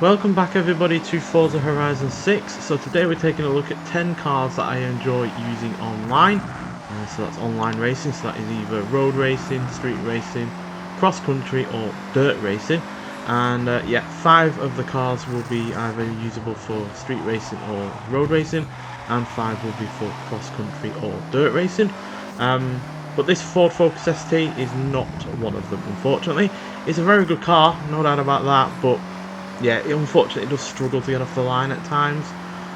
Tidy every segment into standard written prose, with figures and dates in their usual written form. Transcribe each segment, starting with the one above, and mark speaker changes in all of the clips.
Speaker 1: Welcome back everybody to Forza Horizon 6. So today we're taking a look at 10 cars that I enjoy using online. So that's online racing, so that is either road racing, street racing, cross country or dirt racing. And yeah, 5 of the cars will be either usable for street racing or road racing, and 5 will be for cross country or dirt racing. But this Ford Focus ST is not one of them, unfortunately. It's a very good car, no doubt about that, but yeah, unfortunately it does struggle to get off the line at times,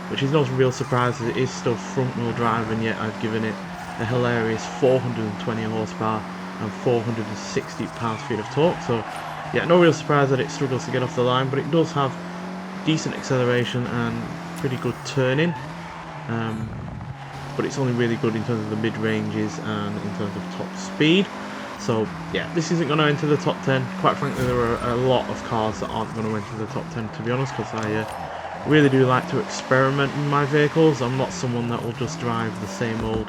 Speaker 1: which is no real surprise as it is still front wheel drive, and yet I've given it a hilarious 420 horsepower and 460 pounds-feet of torque. So yeah, no real surprise that it struggles to get off the line, but it does have decent acceleration and pretty good turning. But it's only really good in terms of the mid-ranges and in terms of top speed. So yeah, this isn't going to enter the top 10. Quite frankly, there are a lot of cars that aren't going to enter the top 10, to be honest, because I really do like to experiment in my vehicles. I'm not someone that will just drive the same old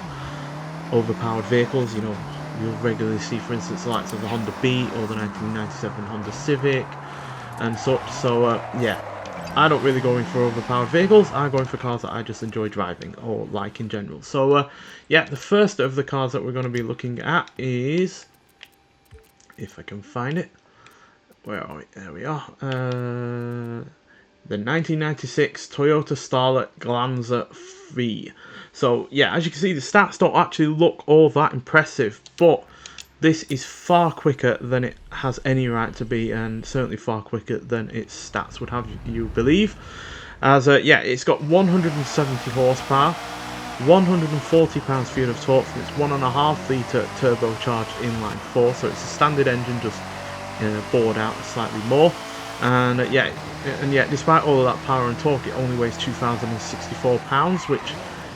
Speaker 1: overpowered vehicles. You know, you'll regularly see, for instance, the likes of the Honda Beat or the 1997 Honda Civic and such. So yeah, I don't really go in for overpowered vehicles. I go in for cars that I just enjoy driving or like in general. So yeah, the first of the cars that we're going to be looking at is, if I can find it, where are we? There we are. The 1996 Toyota Starlet Glanzer 3. So yeah, as you can see, the stats don't actually look all that impressive, but this is far quicker than it has any right to be, and certainly far quicker than its stats would have you believe. As yeah, it's got 170 horsepower, 140 pounds-feet of torque from its 1.5 litre turbocharged inline 4, so it's a standard engine, just bored out slightly more. And yeah, despite all of that power and torque, it only weighs 2,064 pounds, which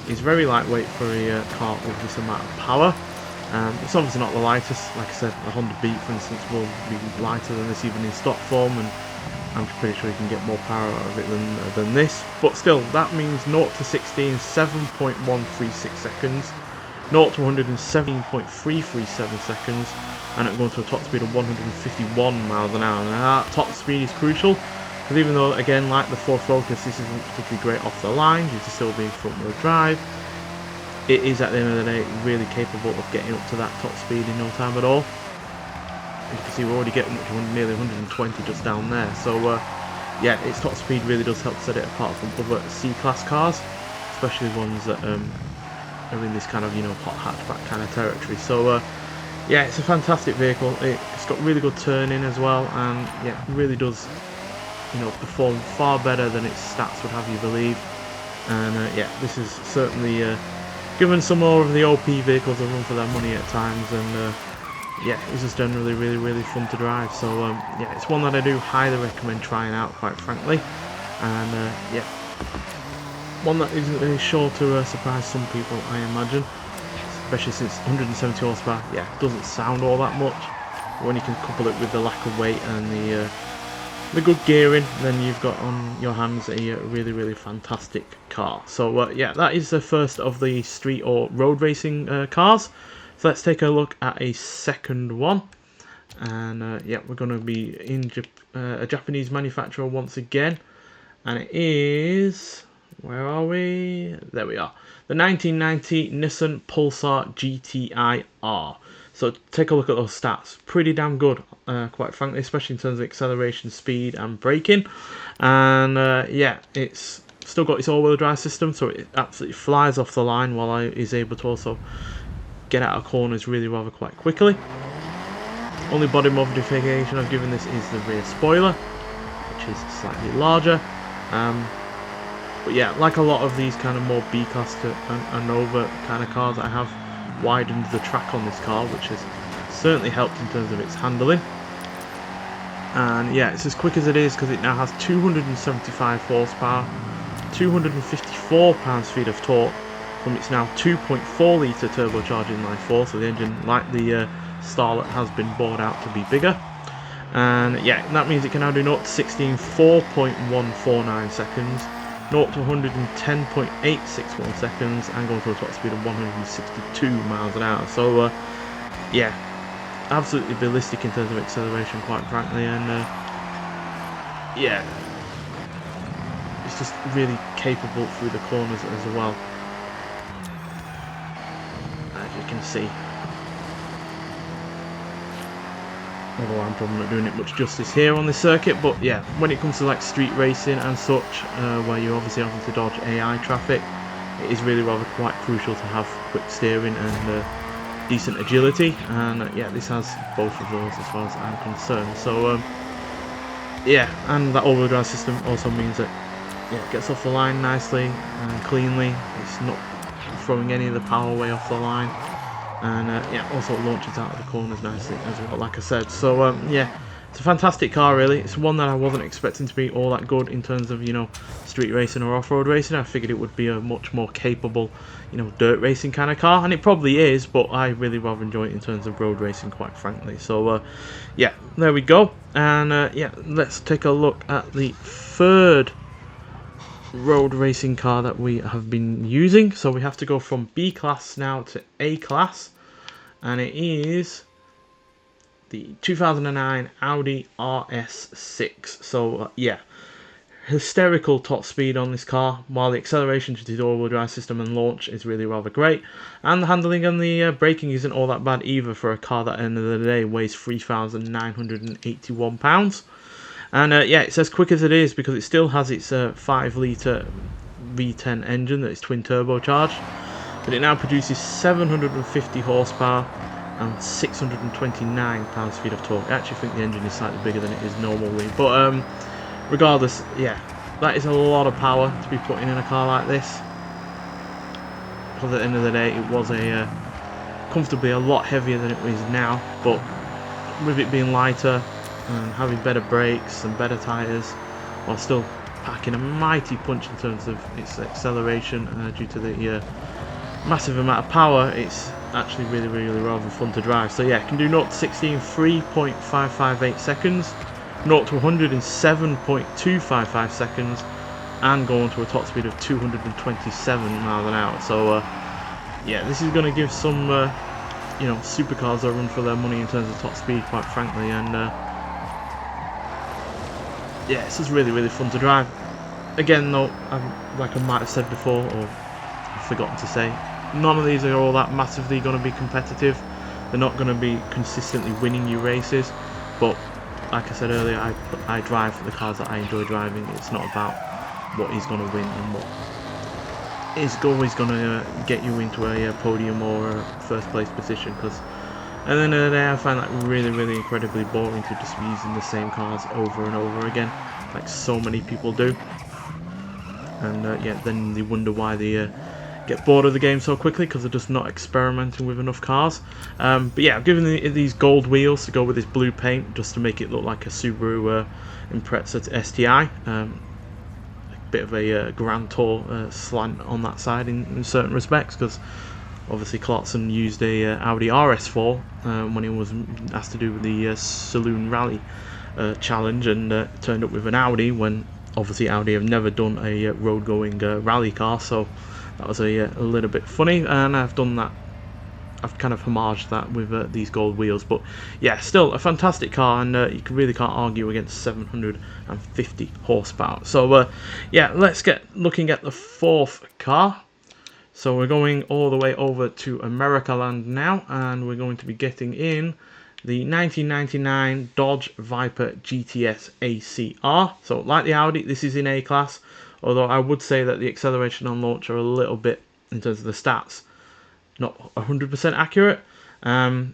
Speaker 1: is very lightweight for a car with this amount of power. It's obviously not the lightest. Like I said, a Honda Beat, for instance, will be lighter than this even in stock form, and I'm pretty sure you can get more power out of it than this. But still, that means 0 to 60 in 7.136 seconds, 0 to 100 in 17.337 seconds, and it going to a top speed of 151 miles an hour. Now that top speed is crucial, because even though, again, like the Ford Focus, this isn't particularly great off the line due to still being front wheel drive, it is at the end of the day really capable of getting up to that top speed in no time at all. You can see we're already getting up to nearly 120 just down there. So yeah, its top speed really does help set it apart from other C-Class cars, especially ones that are in this kind of, you know, hot hatchback kind of territory. So yeah, it's a fantastic vehicle. It's got really good turning as well, and yeah, it really does, you know, perform far better than its stats would have you believe. And yeah, this is certainly given some more of the OP vehicles a run for their money at times, and yeah, it's just generally really fun to drive. So yeah, it's one that I do highly recommend trying out, quite frankly. And yeah, one that isn't really sure to surprise some people, I imagine, especially since 170 horsepower, yeah, doesn't sound all that much. But when you can couple it with the lack of weight and the good gearing, then you've got on your hands a really fantastic car. So yeah, that is the first of the street or road racing cars. So let's take a look at a second one. And yeah, we're going to be in a Japanese manufacturer once again, and it is, where are we? There we are. The 1990 Nissan Pulsar GTI R. So take a look at those stats. Pretty damn good, quite frankly, especially in terms of acceleration, speed, and braking. And yeah, it's still got its all-wheel drive system, so it absolutely flies off the line, while it is able to also get out of corners really rather quite quickly. Only body modification I've given this is the rear spoiler, which is slightly larger. But yeah, like a lot of these kind of more B-class and over kind of cars, I have widened the track on this car, which has certainly helped in terms of its handling. And yeah, it's as quick as it is because it now has 275 horsepower, 254 pounds-feet of torque from its now 2.4 litre turbocharged inline 4, so the engine, like the Starlet, has been bored out to be bigger. And yeah, that means it can now do 0 to 60 in 4.149 seconds, 0 to 100 in 10.861 seconds, and going to a top speed of 162 miles an hour. So yeah, absolutely ballistic in terms of acceleration, quite frankly. And yeah, it's just really capable through the corners as well, as you can see. Although I'm probably not doing it much justice here on this circuit, but yeah, when it comes to like street racing and such, where you're obviously having to dodge AI traffic, it is really rather quite crucial to have quick steering and decent agility, and yeah, this has both of those as far as I'm concerned. So yeah, and that all-wheel drive system also means that yeah, it gets off the line nicely and cleanly. It's not throwing any of the power away off the line, and yeah, also launches out of the corners nicely as well, like I said. So yeah, it's a fantastic car really. It's one that I wasn't expecting to be all that good in terms of, you know, street racing or off-road racing. I figured it would be a much more capable, you know, dirt racing kind of car, and it probably is, but I really rather enjoy it in terms of road racing, quite frankly. So yeah, there we go. And yeah, let's take a look at the third road racing car that we have been using. So we have to go from B class now to A class, and it is the 2009 Audi RS6. So yeah, hysterical top speed on this car, while the acceleration to the all-wheel drive system and launch is really rather great, and the handling and the braking isn't all that bad either for a car that at the end of the day weighs 3,981 pounds. And yeah, it's as quick as it is because it still has its 5-litre V10 engine that is twin turbocharged, but it now produces 750 horsepower and 629 pounds-feet of torque. I actually think the engine is slightly bigger than it is normally, but regardless, yeah, that is a lot of power to be putting in a car like this, because at the end of the day it was a comfortably a lot heavier than it is now, but with it being lighter and having better brakes and better tyres, while still packing a mighty punch in terms of its acceleration due to the massive amount of power, it's actually really rather fun to drive. So yeah, it can do 0 to 60 in 3.558 seconds, 0 to 100 in 7.255 seconds, and go on to a top speed of 227 miles an hour. So yeah, this is going to give some you know, supercars a run for their money in terms of top speed, quite frankly. And yeah, it's just really fun to drive. Again though, like I might have said before, or I've forgotten to say, none of these are all that massively going to be competitive. They're not going to be consistently winning you races, but like I said earlier, I drive for the cars that I enjoy driving. It's not about what is going to win and what is always going to get you into a podium or a first place position, because at the end of the day I find that really incredibly boring to just be using the same cars over and over again, like so many people do. And yeah, then they wonder why they get bored of the game so quickly, because they're just not experimenting with enough cars. But yeah, I've given these gold wheels to go with this blue paint just to make it look like a Subaru Impreza STI. A bit of a Grand Tour slant on that side in certain respects, because obviously Clarkson used a Audi RS4 when he was asked to do the Saloon Rally challenge, and turned up with an Audi when obviously Audi have never done a road-going rally car, so that was a little bit funny, and I've done that. I've kind of homaged that with these gold wheels, but yeah, still a fantastic car, and you really can't argue against 750 horsepower. So yeah, let's get looking at the fourth car. So we're going all the way over to America land now, and we're going to be getting in the 1999 Dodge Viper GTS ACR. So like the Audi, this is in A class, although I would say that the acceleration and launch are a little bit, in terms of the stats, not 100% accurate, and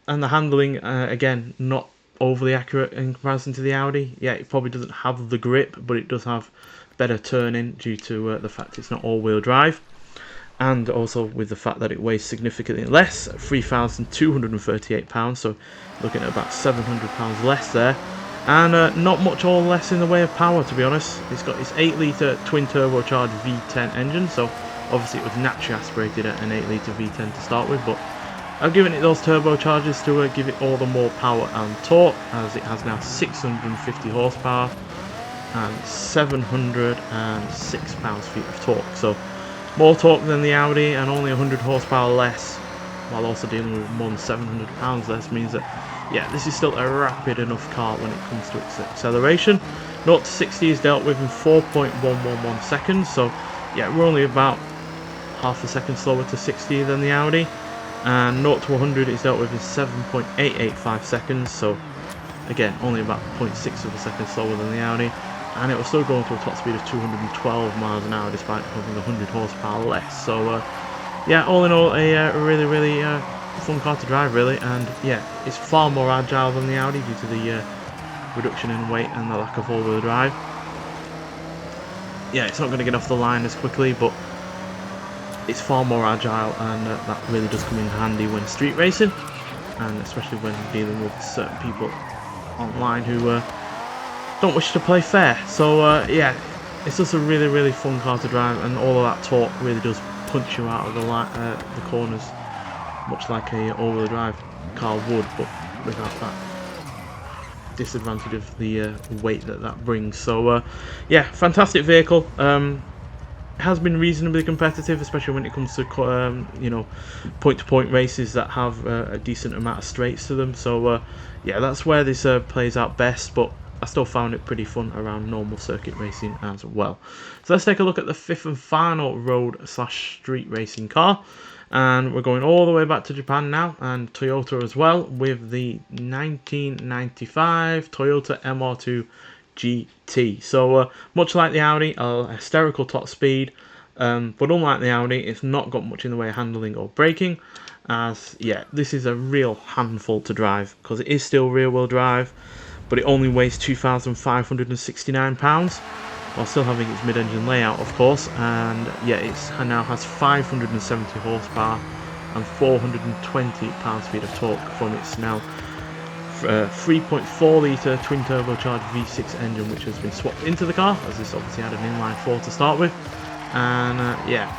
Speaker 1: the handling again not overly accurate in comparison to the Audi. Yeah, it probably doesn't have the grip, but it does have better turning due to the fact it's not all-wheel drive, and also with the fact that it weighs significantly less, 3,238 pounds, so looking at about 700 pounds less there, and not much or less in the way of power, to be honest. It's got its 8-litre twin turbocharged V10 engine, so obviously it was naturally aspirated at an 8-litre V10 to start with, but I've given it those turbochargers to give it all the more power and torque, as it has now 650 horsepower and 706 pounds-feet of torque. So more torque than the Audi and only 100 horsepower less, while also dealing with more than 700 pounds less, means that yeah, this is still a rapid enough car when it comes to its acceleration. 0 to 60 is dealt with in 4.111 seconds, so yeah, we're only about half a second slower to 60 than the Audi. And 0 to 100 is dealt with in 7.885 seconds, so again, only about 0.6 of a second slower than the Audi. And it will still go to a top speed of 212 miles an hour despite having 100 horsepower less. So yeah, all in all, a really fun car to drive, really. And yeah, it's far more agile than the Audi due to the reduction in weight and the lack of all-wheel drive. Yeah, it's not going to get off the line as quickly, but it's far more agile, and that really does come in handy when street racing, and especially when dealing with certain people online who don't wish to play fair. So yeah, it's just a really fun car to drive, and all of that torque really does punch you out of the corners, much like a all-wheel drive car would, but without that disadvantage of the weight that brings. So yeah, fantastic vehicle. Has been reasonably competitive, especially when it comes to you know, point-to-point races that have a decent amount of straights to them. So yeah, that's where this plays out best, but I still found it pretty fun around normal circuit racing as well. So let's take a look at the fifth and final road / street racing car, and we're going all the way back to Japan now, and Toyota as well, with the 1995 Toyota MR2 GT. So much like the Audi, a hysterical top speed, but unlike the Audi, it's not got much in the way of handling or braking, as yeah, this is a real handful to drive because it is still rear-wheel drive, but it only weighs 2,569 pounds while still having its mid-engine layout, of course. And yeah, it now has 570 horsepower and 420 pound-feet of torque from its now 3.4 litre twin turbocharged V6 engine, which has been swapped into the car, as this obviously had an inline 4 to start with. And yeah,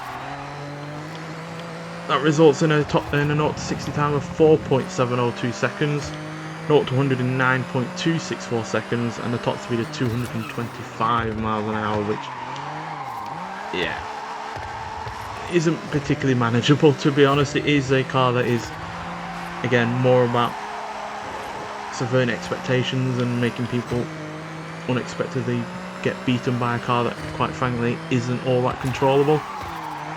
Speaker 1: that results in a 0 to 60 time of 4.702 seconds, 0 to 100 in 9.264 seconds, and a top speed of 225 miles an hour, which yeah, isn't particularly manageable, to be honest. It is a car that is, again, more about subverting expectations and making people unexpectedly get beaten by a car that, quite frankly, isn't all that controllable.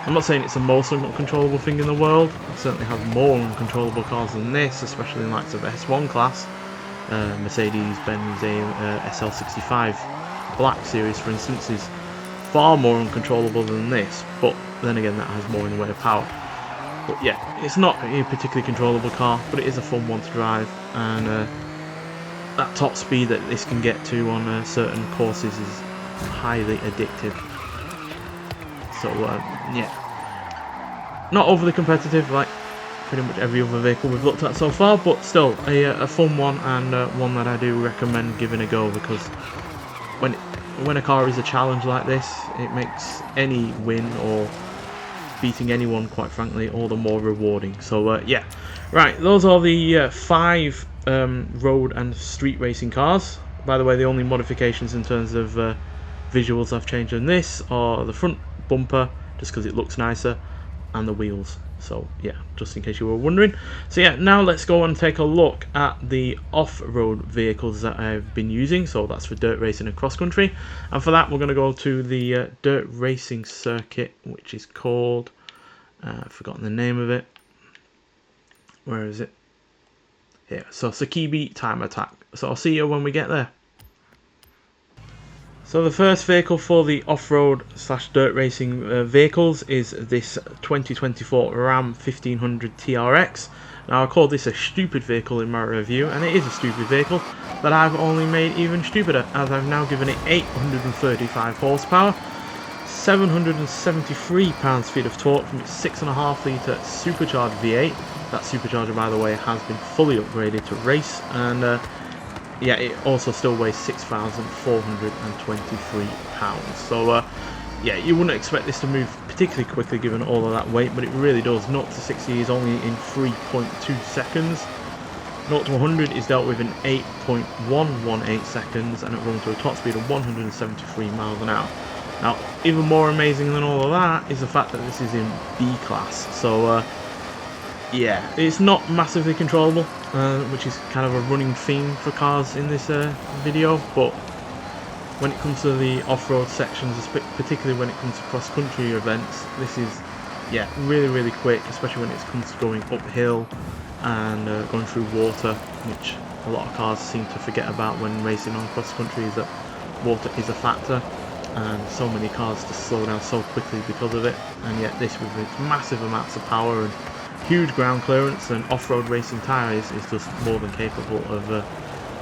Speaker 1: I'm not saying it's the most uncontrollable thing in the world. It certainly has more uncontrollable cars than this, especially in likes of S1 class, Mercedes-Benz SL65 Black Series, for instance, is far more uncontrollable than this. But then again, that has more in the way of power. But yeah, it's not a particularly controllable car, but it is a fun one to drive, and that top speed that this can get to on certain courses is highly addictive. So yeah, not overly competitive like pretty much every other vehicle we've looked at so far, but still a fun one, and one that I do recommend giving a go, because when a car is a challenge like this, it makes any win or beating anyone, quite frankly, all the more rewarding. So yeah, right, those are the 5 road and street racing cars. By the way, the only modifications in terms of visuals I've changed on this are the front bumper, just because it looks nicer, and the wheels. So yeah, just in case you were wondering. So yeah, now let's go and take a look at the off-road vehicles that I've been using. So that's for dirt racing and cross country, and for that we're going to go to the dirt racing circuit, which is called I've forgotten the name of it. Where is it? Here. So Sakibi Time Attack. So I'll see you when we get there. So the first vehicle for the off-road / dirt racing vehicles is this 2024 Ram 1500 TRX. Now I call this a stupid vehicle in my review, and it is a stupid vehicle that I've only made even stupider, as I've now given it 835 horsepower, 773 pound-feet of torque from its 6.5 litre supercharged V8. That supercharger, by the way, has been fully upgraded to race, and yeah, it also still weighs 6,423 pounds. So yeah, you wouldn't expect this to move particularly quickly given all of that weight, but it really does. 0 to 60 is only in 3.2 seconds. 0 to 100 is dealt with in 8.118 seconds, and it runs to a top speed of 173 miles an hour. Now, even more amazing than all of that is the fact that this is in B class. So yeah, it's not massively controllable. which is kind of a running theme for cars in this video. But when it comes to the off-road sections, particularly when it comes to cross-country events, this is, yeah, really quick, especially when it comes to going uphill and going through water, which a lot of cars seem to forget about when racing on cross-country, is that water is a factor, and so many cars just slow down so quickly because of it. And yet this, with its massive amounts of power and huge ground clearance and off-road racing tyres, is just more than capable of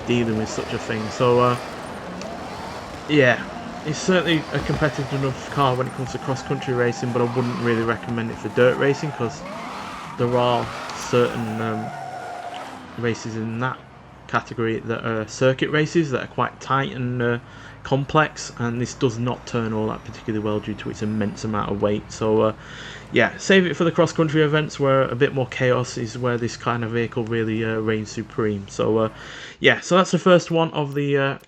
Speaker 1: dealing with such a thing. So yeah, it's certainly a competitive enough car when it comes to cross-country racing, but I wouldn't really recommend it for dirt racing, because there are certain races in that category that are circuit races that are quite tight and complex, and this does not turn all that particularly well due to its immense amount of weight. So yeah, save it for the cross-country events where a bit more chaos is where this kind of vehicle really reigns supreme. So yeah, so that's the first one of the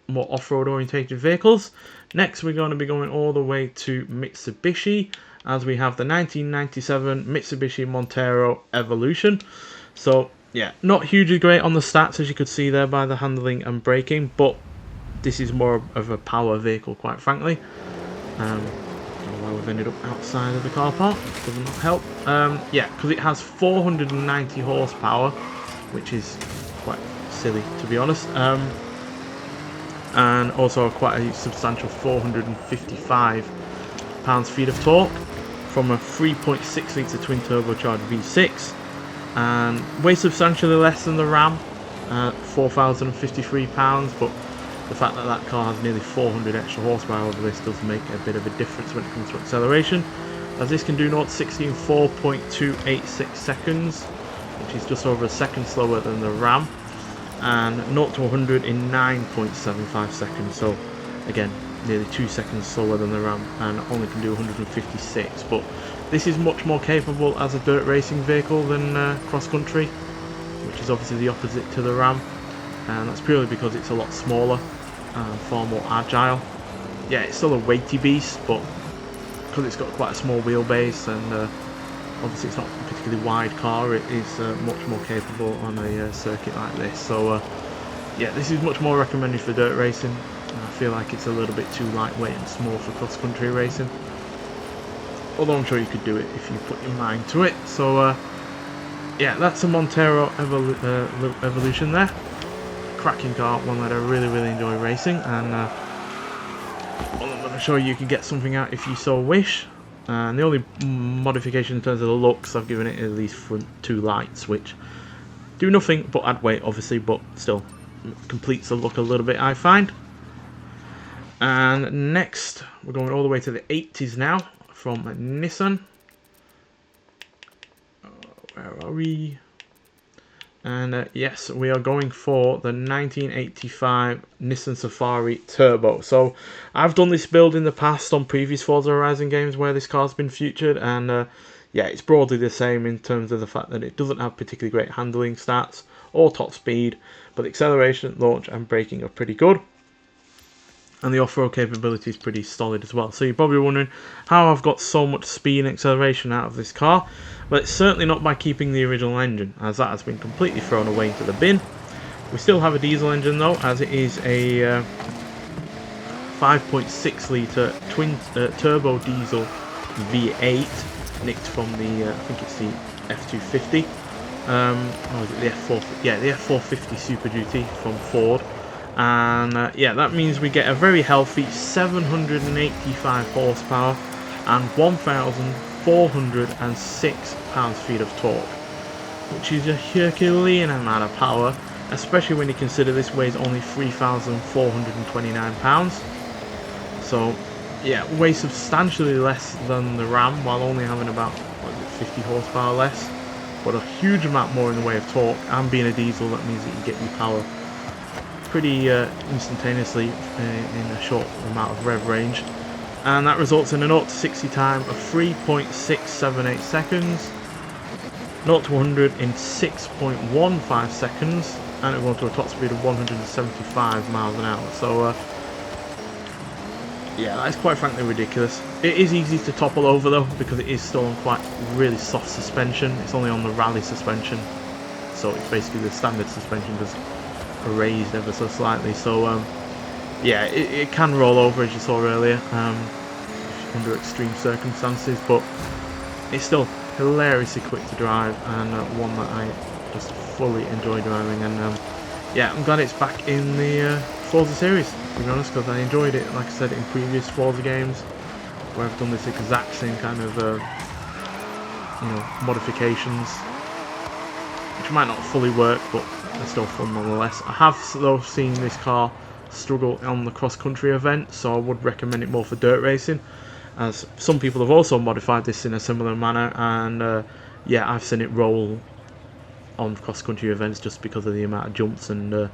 Speaker 1: more off-road orientated vehicles. Next, we're going to be going all the way to Mitsubishi, as we have the 1997 Mitsubishi Montero Evolution. So yeah, not hugely great on the stats, as you could see there by the handling and braking, but this is more of a power vehicle, quite frankly. I don't know why we've ended up outside of the car park, it does not help. Yeah, because it has 490 horsepower, which is quite silly, to be honest. And also quite a substantial 455 pounds-feet of torque from a 3.6 litre twin turbocharged V6, and weighs substantially less than the Ram, 4,053 pounds, but the fact that that car has nearly 400 extra horsepower over this does make a bit of a difference when it comes to acceleration, as this can do 0 to 60 in 4.286 seconds, which is just over a second slower than the Ram, and 0 to 100 in 9.75 seconds, so again nearly 2 seconds slower than the Ram, and only can do 156. But this is much more capable as a dirt racing vehicle than cross-country, which is obviously the opposite to the Ram, and that's purely because it's a lot smaller and far more agile. Yeah, it's still a weighty beast, but because it's got quite a small wheelbase and obviously it's not a particularly wide car, it is much more capable on a circuit like this. So yeah, this is much more recommended for dirt racing. I feel like it's a little bit too lightweight and small for cross-country racing, although I'm sure you could do it if you put your mind to it. So yeah, that's a Montero Evolution there. Cracking car, one that I really enjoy racing, and well, I'm going to show you can get something out if you so wish. And the only modification in terms of the looks, I've given it at least front two lights, which do nothing but add weight, obviously, but still completes the look a little bit, I find. And next, we're going all the way to the 80s now, from Nissan. Where are we? And yes, we are going for the 1985 Nissan Safari Turbo. So I've done this build in the past on previous Forza Horizon games where this car's been featured, and yeah, it's broadly the same in terms of the fact that it doesn't have particularly great handling stats or top speed, but acceleration, launch and braking are pretty good, and the off-road capability is pretty solid as well. So you're probably wondering how I've got so much speed and acceleration out of this car. Well, it's certainly not by keeping the original engine, as that has been completely thrown away into the bin. We still have a diesel engine though, as it is a 5.6 litre twin turbo diesel V8, nicked from the I think it's the F250. Or is it the F4? Yeah, the F450 Super Duty from Ford. And yeah, that means we get a very healthy 785 horsepower and 1,406 pounds-feet of torque, which is a Herculean amount of power, especially when you consider this weighs only 3,429 pounds. So yeah, weighs substantially less than the Ram, while only having about 50 horsepower less, but a huge amount more in the way of torque, and being a diesel, that means that you get your power pretty instantaneously in a short amount of rev range, and that results in a 0 to 60 time of 3.678 seconds, 0 to 100 in 6.15 seconds, and it will go to a top speed of 175 miles an hour. So yeah, that is quite frankly ridiculous. It is easy to topple over though, because it is still on quite really soft suspension. It's only on the rally suspension, so it's basically the standard suspension just raised ever so slightly. So yeah, it can roll over, as you saw earlier, under extreme circumstances, but it's still hilariously quick to drive, and one that I just fully enjoy driving. And yeah, I'm glad it's back in the Forza series, to be honest, because I enjoyed it, like I said, in previous Forza games, where I've done this exact same kind of modifications, which might not fully work, but they're still fun nonetheless. I have though seen this car struggle on the cross-country event, so I would recommend it more for dirt racing, as some people have also modified this in a similar manner, and yeah, I've seen it roll on cross-country events just because of the amount of jumps and the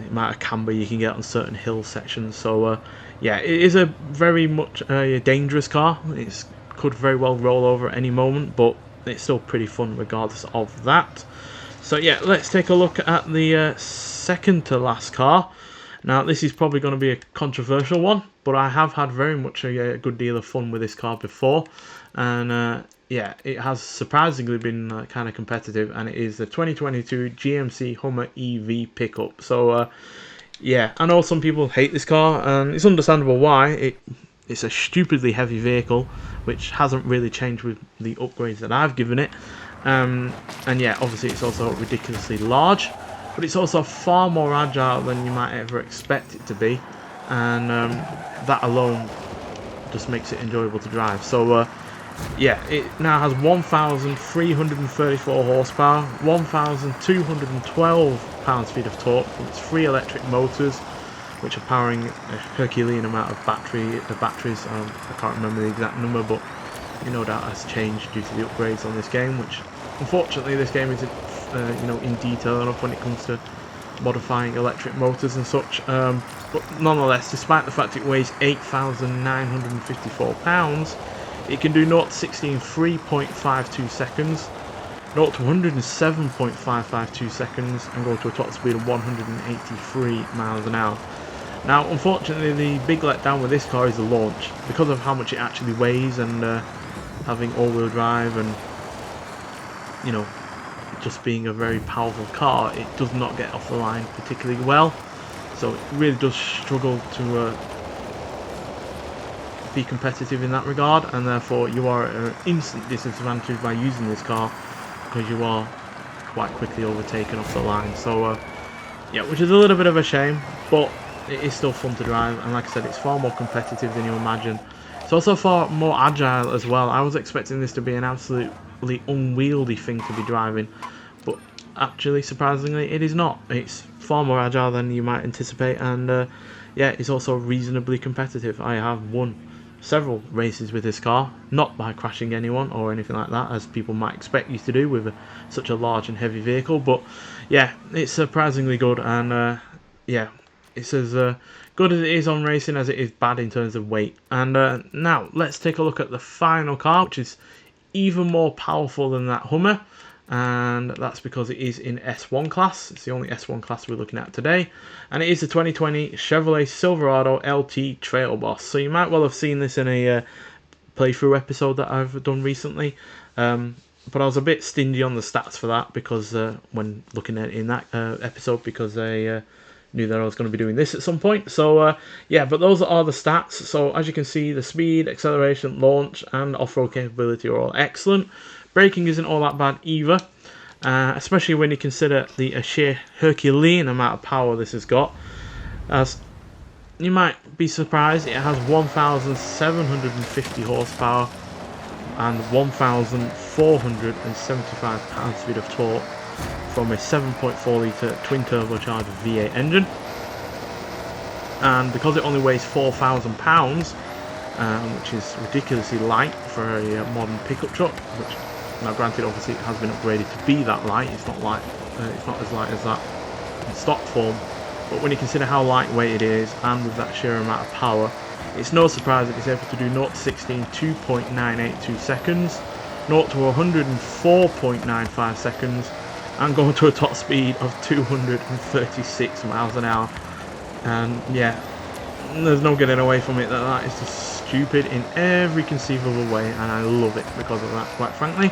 Speaker 1: amount of camber you can get on certain hill sections. So yeah, it is a very much a dangerous car. It could very well roll over at any moment, but it's still pretty fun regardless of that. So yeah, let's take a look at the second to last car. Now, this is probably going to be a controversial one, but I have had very much a good deal of fun with this car before, and yeah, it has surprisingly been kind of competitive, and it is the 2022 GMC Hummer EV pickup. So yeah, I know some people hate this car, and it's understandable why. It's a stupidly heavy vehicle, which hasn't really changed with the upgrades that I've given it, and yeah, obviously it's also ridiculously large, but it's also far more agile than you might ever expect it to be, and that alone just makes it enjoyable to drive. So yeah, it now has 1,334 horsepower, 1,212 pounds-feet of torque from its 3 electric motors, which are powering a Herculean amount of batteries. I can't remember the exact number, but no doubt has changed due to the upgrades on this game, which unfortunately this game isn't in detail enough when it comes to modifying electric motors and such, but nonetheless, despite the fact it weighs 8,954 pounds, it can do 0 to 60 in 3.52 seconds, 0 to 107.552 seconds, and go to a top speed of 183 miles an hour. Now, unfortunately, the big letdown with this car is the launch, because of how much it actually weighs, and having all-wheel drive, and just being a very powerful car, it does not get off the line particularly well, so it really does struggle to be competitive in that regard, and therefore you are at an instant disadvantage by using this car, because you are quite quickly overtaken off the line. So yeah, which is a little bit of a shame, but it is still fun to drive, and like I said, it's far more competitive than you imagine. It's also far more agile as well. I was expecting this to be an absolutely unwieldy thing to be driving, but actually, surprisingly, it is not. It's far more agile than you might anticipate, and yeah, it's also reasonably competitive. I have won several races with this car, not by crashing anyone or anything like that, as people might expect you to do with such a large and heavy vehicle, but yeah, it's surprisingly good, and yeah, it's as good as it is on racing as it is bad in terms of weight. And now let's take a look at the final car, which is even more powerful than that Hummer, and that's because it is in S1 class. It's the only S1 class we're looking at today, and it is the 2020 Chevrolet Silverado LT Trail Boss. So you might well have seen this in a playthrough episode that I've done recently, but I was a bit stingy on the stats for that, because when looking at it in that episode, because I knew that I was going to be doing this at some point. So yeah, but those are the stats. So as you can see, the speed, acceleration, launch, and off-road capability are all excellent. Braking isn't all that bad either, especially when you consider the sheer Herculean amount of power this has got. As you might be surprised, it has 1,750 horsepower and 1,475 pounds-feet of torque from a 7.4 litre twin turbocharged V8 engine. And because it only weighs 4,000 pounds, which is ridiculously light for a modern pickup truck, which, now granted, obviously it has been upgraded to be that light. It's not light. It's not as light as that in stock form. But when you consider how lightweight it is, and with that sheer amount of power, it's no surprise that it's able to do 0 to 60 in 2.982 seconds, 0 to 104.95 seconds, and going to a top speed of 236 miles an hour. And yeah, there's no getting away from it. That is just stupid in every conceivable way, and I love it because of that, quite frankly.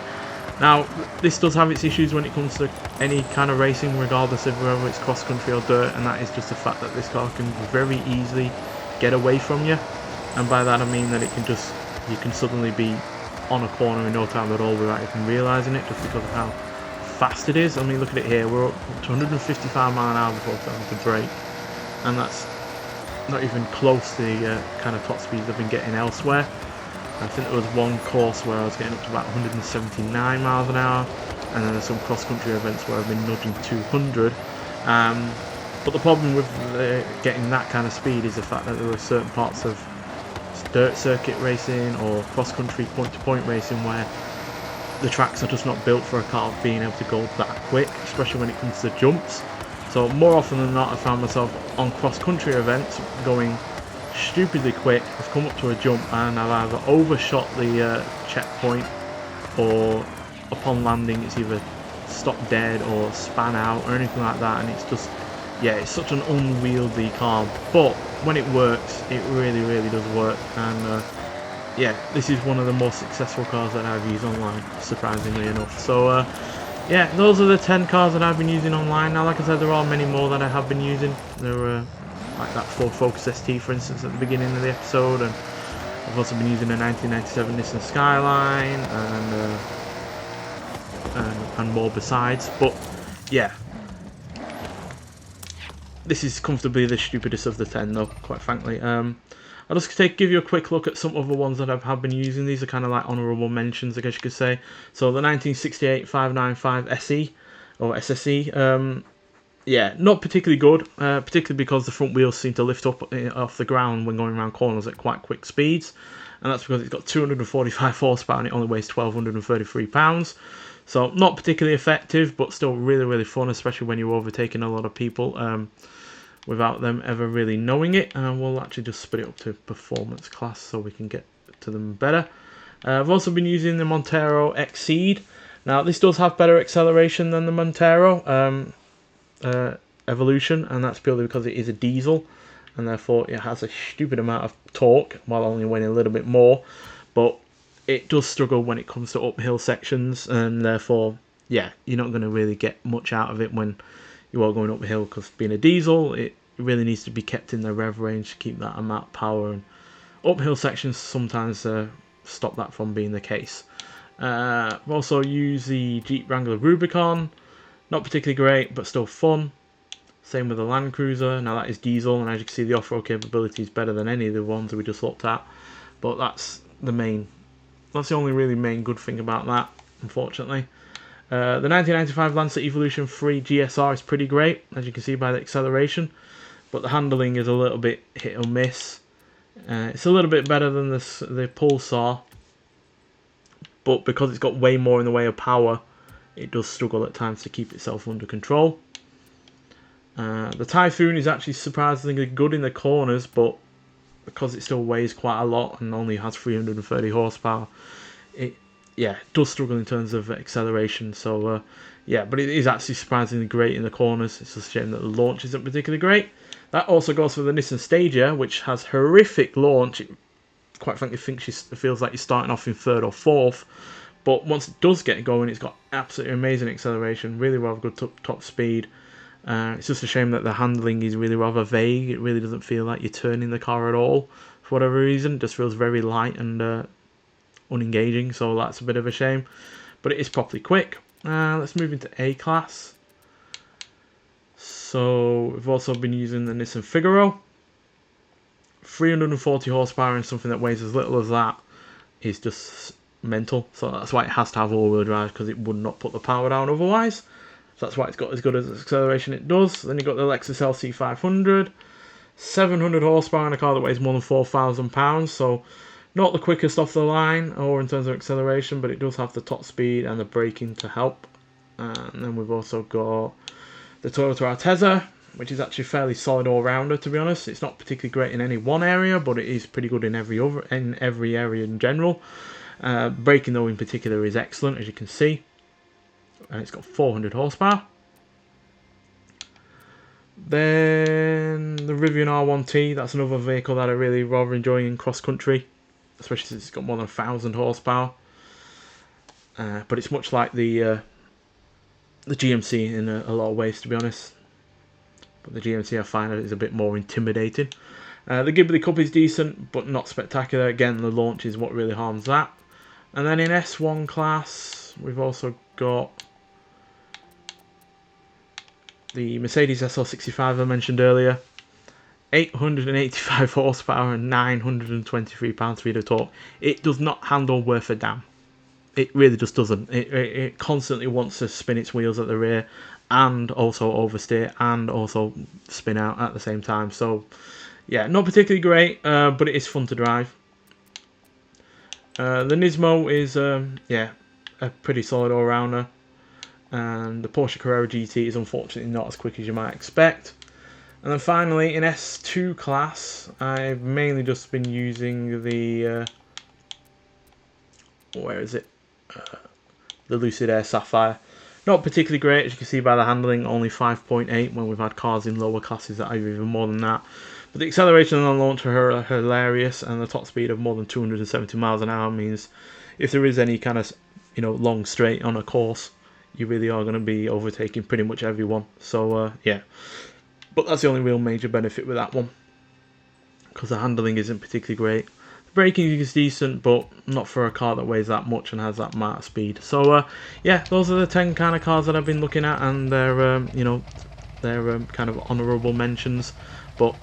Speaker 1: Now, this does have its issues when it comes to any kind of racing, regardless of whether it's cross country or dirt, and that is just the fact that this car can very easily get away from you. And by that I mean that you can suddenly be on a corner in no time at all without even realising it, just because of how fast it is. I mean, look at it here, we're up to 155 mile an hour before starting to brake, and that's not even close to the kind of top speeds I've been getting elsewhere. I think there was one course where I was getting up to about 179 miles an hour, and then there's some cross-country events where I've been nudging 200. But the problem with getting that kind of speed is the fact that there are certain parts of dirt circuit racing or cross-country point-to-point racing where the tracks are just not built for a car being able to go that quick, especially when it comes to jumps. So more often than not, I found myself on cross-country events going stupidly quick. I've come up to a jump and I've either overshot the checkpoint, or upon landing it's either stopped dead or span out or anything like that, and it's just, yeah, it's such an unwieldy car, but when it works, it really does work. And yeah, this is one of the most successful cars that I've used online, surprisingly enough. So yeah, those are the 10 cars that I've been using online. Now, like I said, there are many more that I have been using. There were like that Ford Focus ST, for instance, at the beginning of the episode, and I've also been using a 1997 Nissan Skyline and more besides. But yeah, this is comfortably the stupidest of the 10, though, quite frankly. I'll just give you a quick look at some other ones that I have been using. These are kind of like honourable mentions, I guess you could say. So the 1968 595 SE or SSE. Yeah, not particularly good, particularly because the front wheels seem to lift up off the ground when going around corners at quite quick speeds, and that's because it's got 245 horsepower and it only weighs 1,233 pounds. So not particularly effective, but still really fun, especially when you're overtaking a lot of people without them ever really knowing it. And we'll actually just split it up to performance class so we can get to them better. I've also been using the Montero Exceed. Now, this does have better acceleration than the Montero Evolution, and that's purely because it is a diesel, and therefore it has a stupid amount of torque while only weighing a little bit more. But it does struggle when it comes to uphill sections, and therefore, yeah, you're not going to really get much out of it when you are going uphill, because being a diesel, it really needs to be kept in the rev range to keep that amount of power, and uphill sections sometimes stop that from being the case. I've also used the Jeep Wrangler Rubicon. Not particularly great, but still fun. Same with the Land Cruiser. Now that is diesel, and as you can see, the off-road capability is better than any of the ones that we just looked at. But that's the only really main good thing about that, unfortunately. The 1995 Lancer Evolution 3 GSR is pretty great, as you can see by the acceleration, but the handling is a little bit hit or miss. It's a little bit better than the Pulsar, but because it's got way more in the way of power, it does struggle at times to keep itself under control. The Typhoon is actually surprisingly good in the corners, but because it still weighs quite a lot and only has 330 horsepower, it does struggle in terms of acceleration. So yeah, but it is actually surprisingly great in the corners. It's just a shame that the launch isn't particularly great. That also goes for the Nissan Stagia, which has horrific launch. It, quite frankly, feels like you're starting off in third or fourth. But once it does get going, it's got absolutely amazing acceleration, really rather good top speed. It's just a shame that the handling is really rather vague. It really doesn't feel like you're turning the car at all for whatever reason. It just feels very light and unengaging, so that's a bit of a shame. But it is properly quick. Let's move into A-Class. So we've also been using the Nissan Figaro. 340 horsepower and something that weighs as little as that is just mental. So that's why it has to have all-wheel drive, because it would not put the power down otherwise. So that's why it's got as good as acceleration it does. Then you've got the Lexus LC500, 700 horsepower in a car that weighs more than 4,000 pounds. So not the quickest off the line or in terms of acceleration, but it does have the top speed and the braking to help. And then we've also got the Toyota Altezza, which is actually fairly solid all-rounder, to be honest. It's not particularly great in any one area, but it is pretty good in every area in general. Braking, though, in particular is excellent, as you can see. And it's got 400 horsepower. Then the Rivian R1T, that's another vehicle that I really rather enjoy in cross-country, especially since it's got more than 1,000 horsepower. but it's much like the GMC in a lot of ways, to be honest. But the GMC I find is a bit more intimidating. The Ghibli Cup is decent, but not spectacular. Again, the launch is what really harms that. And then in S1 class, we've also got the Mercedes SL65 I mentioned earlier. 885 horsepower and 923 pound-feet of torque. It does not handle worth a damn. It really just doesn't. It constantly wants to spin its wheels at the rear and also oversteer and also spin out at the same time. So, yeah, not particularly great, but it is fun to drive. The Nismo is, yeah, a pretty solid all-rounder. And the Porsche Carrera GT is unfortunately not as quick as you might expect. And then finally, in S2 class, I've mainly just been using the, where is it? The Lucid Air Sapphire. Not particularly great, as you can see by the handling, only 5.8 when we've had cars in lower classes that are even more than that. But the acceleration on launch are hilarious, and the top speed of more than 270 miles an hour means if there is any kind of, long straight on a course, you really are going to be overtaking pretty much everyone. So, yeah. But that's the only real major benefit with that one, because the handling isn't particularly great. The braking is decent, but not for a car that weighs that much and has that amount of speed. So, yeah, those are the 10 kind of cars that I've been looking at, and they're, they're kind of honourable mentions. But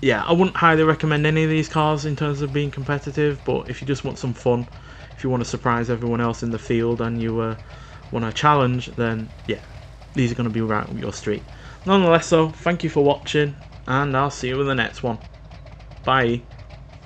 Speaker 1: yeah, I wouldn't highly recommend any of these cars in terms of being competitive, but if you just want some fun, if you want to surprise everyone else in the field and you want a challenge, then yeah, these are going to be right up your street. Nonetheless though, thank you for watching, and I'll see you in the next one. Bye.